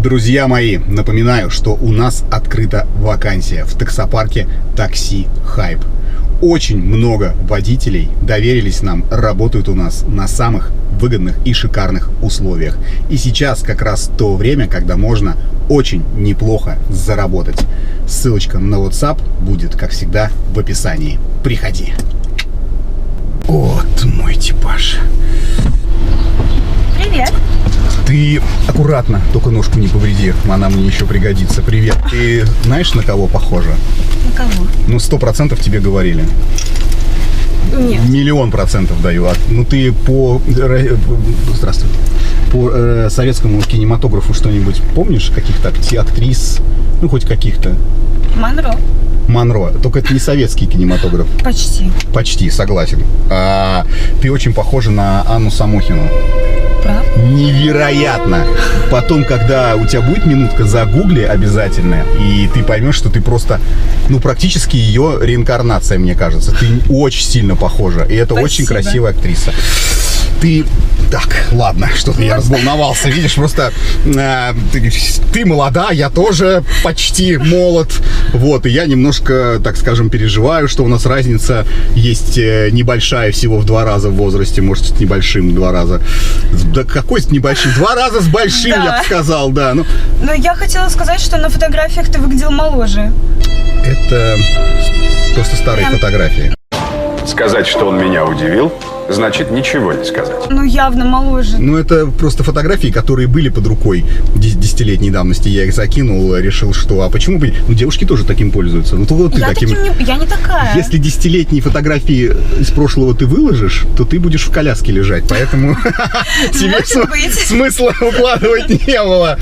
Друзья мои, напоминаю, что у нас открыта вакансия в таксопарке Такси Хайп. Очень много водителей доверились нам, работают у нас на самых выгодных и шикарных условиях. И сейчас как раз то время, когда можно очень неплохо заработать. Ссылочка на WhatsApp будет, как всегда, в описании. Приходи. Вот мой типаж. Привет. Ты аккуратно, только ножку не повреди, она мне еще пригодится. Привет. Ты знаешь, на кого похожа? На кого? Ну, 100% тебе говорили. Нет. 1000000% даю. Ну, ты Здравствуй. По советскому кинематографу что-нибудь помнишь? Каких-то актрис? Ну, хоть каких-то. Монро. Только это не советский кинематограф. Почти, согласен. Ты очень похожа на Анну Самохину. Правда? Невероятно! Потом, когда у тебя будет минутка, загугли обязательно, и ты поймешь, что ты просто, практически ее реинкарнация, мне кажется. Ты очень сильно похожа, и это Спасибо. очень красивая актриса. Так, ладно, что-то я разволновался. Видишь, просто ты молода, я тоже почти молод. Вот, и я немножко, так скажем, переживаю, что у нас разница есть небольшая, всего в 2 раза в возрасте, может, с небольшим 2 раза. Да какой с небольшим? 2 раза с большим, да. Я бы сказал, да. Но я хотела сказать, что на фотографиях ты выглядел моложе. Это просто старые фотографии. Сказать, что он меня удивил, значит ничего не сказать. Явно моложе. Это просто фотографии, которые были под рукой 10-летней давности. Я их закинул, решил, что почему бы... девушки тоже таким пользуются. Я не такая. Если 10-летние фотографии из прошлого ты выложишь, то ты будешь в коляске лежать. Поэтому тебе смысла укладывать не было.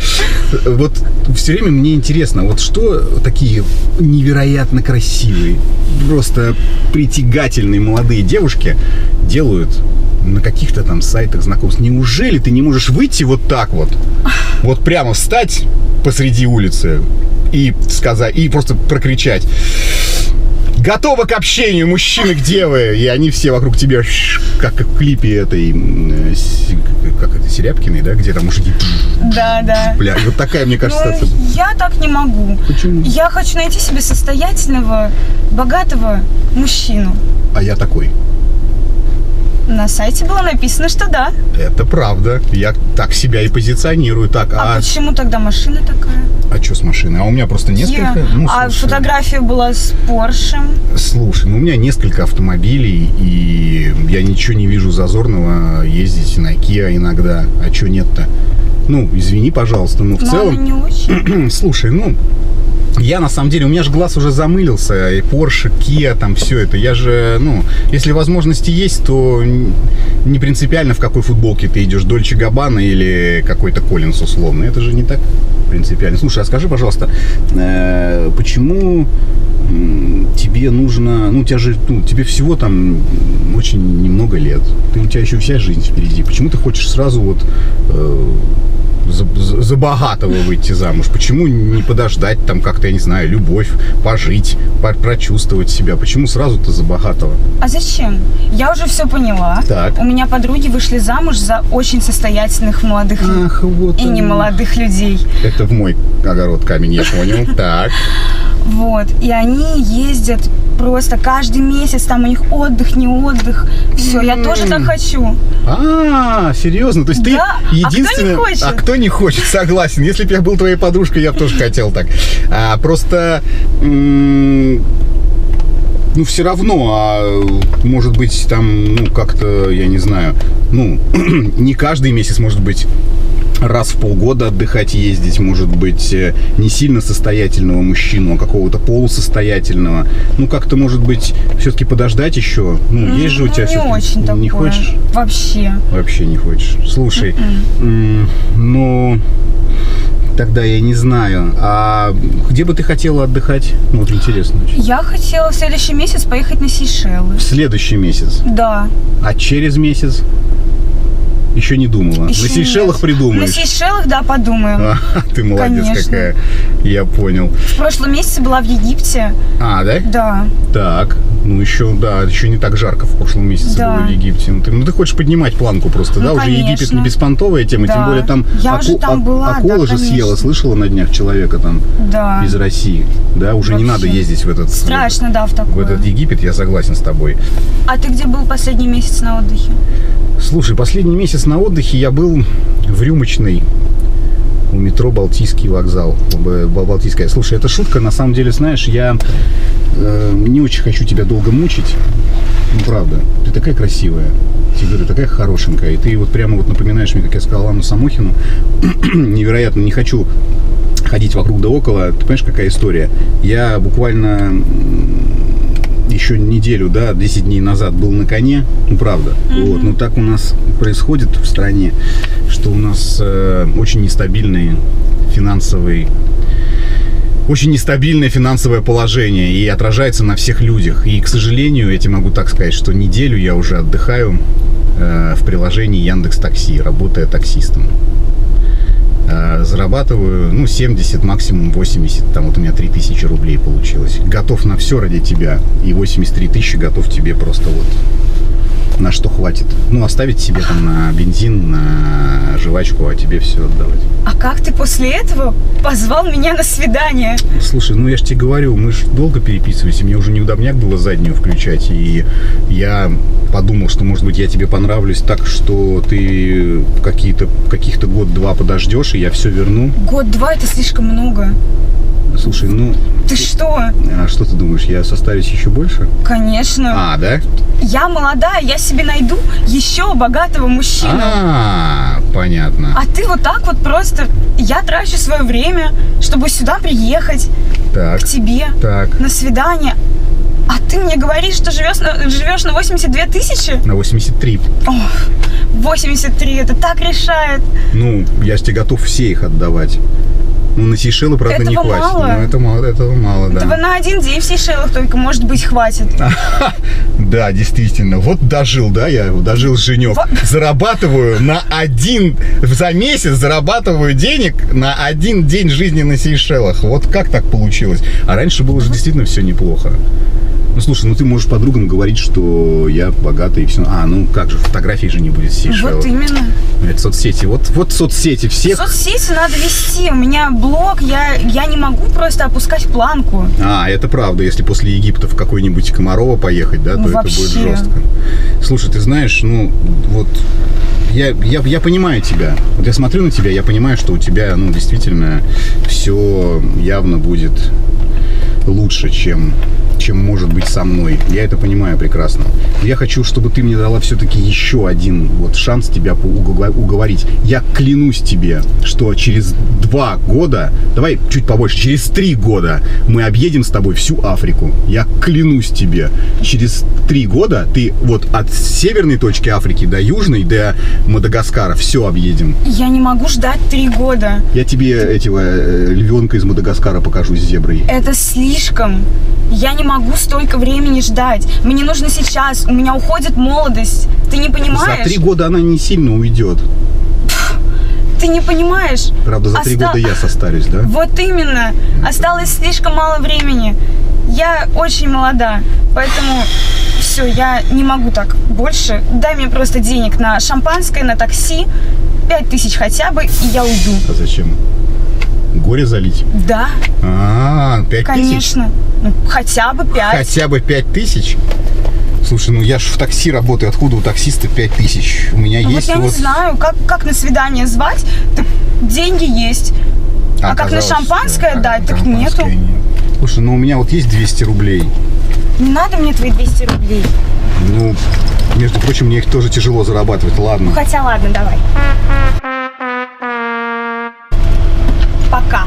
Вот все время мне интересно, вот что такие невероятно красивые, просто притягательные молодые девушки делают на каких-то там сайтах знакомств. Неужели ты не можешь выйти вот так вот? Вот прямо встать посреди улицы и сказать, и просто прокричать: готова к общению, мужчины к девы. И они все вокруг тебя, как в клипе этой, как это, Серябкиной, да? Где там мужики. Да. Бля, вот такая, мне кажется, я так не могу. Почему? Я хочу найти себе состоятельного, богатого мужчину. А я такой. На сайте было написано, что да. Это правда. Я так себя и позиционирую. А почему тогда машина такая? А что с машиной? А у меня просто несколько. Фотография была с Порше. Слушай, у меня несколько автомобилей, и я ничего не вижу зазорного ездить на Kia иногда. А что нет-то? Извини, пожалуйста, но в целом... не очень. Слушай, я на самом деле, у меня же глаз уже замылился, и Porsche, Kia, там все это. Я же, если возможности есть, то не принципиально, в какой футболке ты идешь, Дольче Габбана или какой-то Коллинс условный. Это же не так принципиально. Слушай, а скажи, пожалуйста, почему тебе нужно, тебе всего там очень немного лет, у тебя еще вся жизнь впереди. Почему ты хочешь сразу за богатого выйти замуж? Почему не подождать там как-то, я не знаю, любовь, пожить, прочувствовать себя? Почему сразу-то за богатого? А зачем? Я уже все поняла. Так. У меня подруги вышли замуж за очень состоятельных молодых и немолодых людей. Это в мой огород камень, я понял. Так. Вот. И они ездят просто каждый месяц, там у них отдых, не отдых. Все, я тоже так хочу. Серьезно? То есть ты единственный... А кто не хочет? А кто не хочет, согласен. Если бы я был твоей подружкой, я бы тоже хотел так. Просто... все равно, может быть, там, как-то, я не знаю, не каждый месяц, может быть, раз в полгода отдыхать, ездить, может быть, не сильно состоятельного мужчину, а какого-то полусостоятельного. Как-то, может быть, все-таки подождать еще. Есть же у тебя... Не очень такое. Не хочешь? Вообще не хочешь. Слушай, тогда я не знаю. А где бы ты хотела отдыхать? Интересно очень. Я хотела в следующий месяц поехать на Сейшелы. В следующий месяц? Да. А через месяц? Еще не думала. Еще на Сейшелах нет. придумаешь. На Сейшелах, да, подумаю. Ты молодец. Конечно. Какая. Я понял. В прошлом месяце была в Египте. А, да? Да. Так. Ну, еще не так жарко в прошлом месяце Да. было в Египте. Ты хочешь поднимать планку просто, Ну, да? Уже конечно. Египет не беспонтовая тема, Да. тем более там Я уже там была, акула да, же конечно. съела, слышала на днях человека там Да. из России. Да, уже не Вообще. надо ездить в этот... Страшно, да, в В такое. этот Египет, я согласен с тобой. А ты где был последний месяц на отдыхе? Слушай, последний месяц на отдыхе я был в Рюмочной у метро Балтийский вокзал. Балтийская. Слушай, это шутка. На самом деле, знаешь, я не очень хочу тебя долго мучить. Ну, правда. Ты такая красивая. Тебе говорю, такая хорошенькая. И ты вот прямо вот напоминаешь мне, как я сказал Анну Самохину. Невероятно. Не хочу ходить вокруг да около. Ты понимаешь, какая история? Я буквально... еще неделю, да, 10 дней назад был на коне, ну, правда. Вот, но так у нас происходит в стране, что у нас очень нестабильное финансовое положение и отражается на всех людях. И, к сожалению, я тебе могу так сказать, что неделю я уже отдыхаю в приложении Яндекс.Такси, работая таксистом. Зарабатываю, 70, максимум 80, там вот у меня 3000 рублей получилось. Готов на все ради тебя, и 83 тысячи готов тебе просто вот на что хватит. Оставить себе там на бензин, на жвачку, а тебе все отдавать. А как ты после этого позвал меня на свидание? Слушай, я же тебе говорю, мы же долго переписываемся, мне уже неудобняк было заднюю включать, и я подумал, что, может быть, я тебе понравлюсь так, что ты каких-то год-два подождешь, и я все верну. Год-два — это слишком много. Слушай, Ты что? А что ты думаешь, я состарюсь еще больше? Конечно. А, да? Я молодая, я себе найду еще богатого мужчину. Понятно. А ты вот так вот просто... Я трачу свое время, чтобы сюда приехать, Так, к тебе, так. на свидание. А ты мне говоришь, что живешь на 82 тысячи? На 83. Ох, 83, это так решает. Я же тебе готов все их отдавать. На Сейшелы, правда, Этого не хватит. мало? Этого мало, да. Этого на один день в Сейшелах только, может быть, хватит. Да, действительно. Вот дожил, да, я дожил женек. Зарабатываю за месяц зарабатываю денег на один день жизни на Сейшелах. Вот как так получилось? А раньше было же действительно все неплохо. Слушай, ты можешь подругам говорить, что я богатый и все. Как же, фотографий же не будет с Сейшелов. Вот именно. Это соцсети. Вот соцсети всех. Соцсети надо вести. У меня блог, я не могу просто опускать планку. Это правда. Если после Египта в какой-нибудь Комарова поехать, да, то вообще. это будет жестко. Слушай, ты знаешь, я понимаю тебя. Вот я смотрю на тебя, я понимаю, что у тебя, действительно, все явно будет лучше, чем может быть со мной. Я это понимаю прекрасно. Но я хочу, чтобы ты мне дала все-таки еще один шанс тебя уговорить. Я клянусь тебе, что через 2 года, давай чуть побольше, через 3 года мы объедем с тобой всю Африку. Я клянусь тебе. Через 3 года ты от северной точки Африки до южной, до Мадагаскара все объедем. Я не могу ждать 3 года. Я тебе этого львенка из Мадагаскара покажу с зеброй. Это слишком. Я не могу столько времени ждать. Мне нужно сейчас. У меня уходит молодость. Ты не понимаешь? За 3 года она не сильно уйдет. Ты не понимаешь? Правда, за 3 года я состарюсь, да? Вот именно. Осталось слишком мало времени. Я очень молода. Поэтому все, я не могу так больше. Дай мне просто денег на шампанское, на такси. 5000 хотя бы, и я уйду. А зачем? Горе залить? Да. 5000? Конечно. Хотя бы 5. Хотя бы 5000? Слушай, я ж в такси работаю. Откуда у таксиста 5000? У меня есть я не знаю, как на свидание звать, так деньги есть. А как на шампанское дать, так нету. Нет. Слушай, у меня есть 200 рублей. Не надо мне твои 200 рублей. Между прочим, мне их тоже тяжело зарабатывать. Ладно. Хотя ладно, давай. Пока.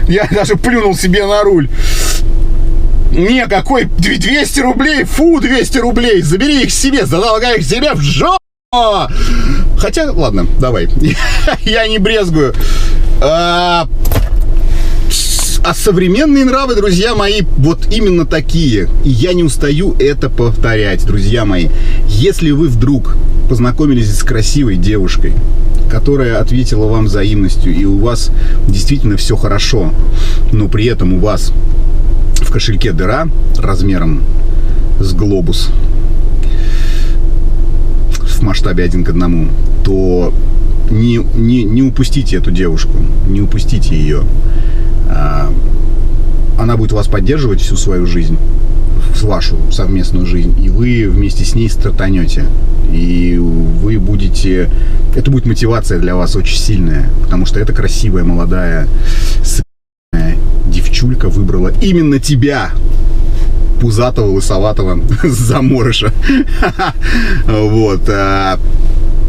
Я даже плюнул себе на руль. Не, какой 200 рублей? Фу, 200 рублей. Забери их себе, задолгай их себе в жопу. Хотя, ладно, давай. Я не брезгую. А современные нравы, друзья мои, вот именно такие. И я не устаю это повторять, друзья мои. Если вы вдруг познакомились с красивой девушкой, которая ответила вам взаимностью, и у вас действительно все хорошо, но при этом у вас в кошельке дыра размером с глобус в масштабе 1 к 1, то не упустите эту девушку, не упустите ее. Она будет вас поддерживать всю свою жизнь, вашу совместную жизнь, и вы вместе с ней стартанете. И вы будете... Это будет мотивация для вас очень сильная, потому что эта красивая, молодая, девчулька выбрала именно тебя, пузатого, лысоватого заморыша. Вот.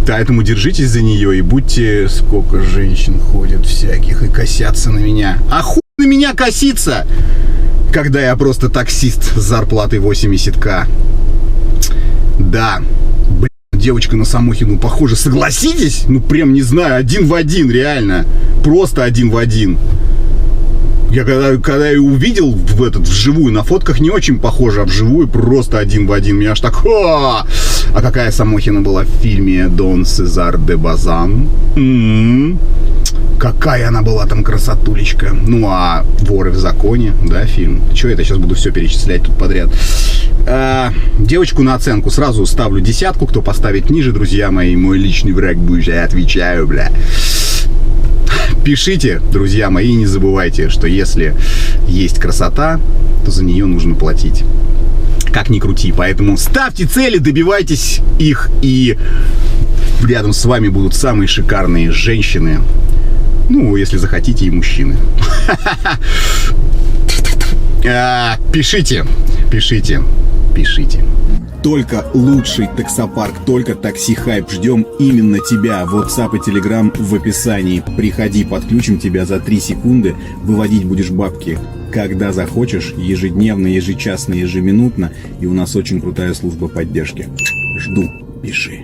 Поэтому держитесь за нее и будьте... Сколько женщин ходят всяких и косятся на меня. А хуй на меня коситься, когда я просто таксист с зарплатой 80к. Да. Блин, девочка на Самохину похожа. Согласитесь? Ну, прям, не знаю, 1 в 1, реально. Просто 1 в 1. Я когда ее увидел вживую, на фотках не очень похоже, а вживую просто 1 в 1. Меня аж так... А какая Самохина была в фильме «Дон Сезар де Базан». Какая она была там красотулечка. Ну, а «Воры в законе», да, фильм. Чего это сейчас буду все перечислять тут подряд? Девочку на оценку сразу ставлю 10. Кто поставит ниже, друзья мои, мой личный враг будет, я отвечаю, бля. Пишите, друзья мои, и не забывайте, что если есть красота, то за нее нужно платить. Как ни крути. Поэтому ставьте цели, добивайтесь их, и рядом с вами будут самые шикарные женщины. Ну, если захотите, и мужчины. Пишите, пишите, пишите. Только лучший таксопарк, только Такси Хайп. Ждем именно тебя. WhatsApp и Telegram в описании. Приходи, подключим тебя за 3 секунды. Выводить будешь бабки, когда захочешь. Ежедневно, ежечасно, ежеминутно. И у нас очень крутая служба поддержки. Жду. Пиши.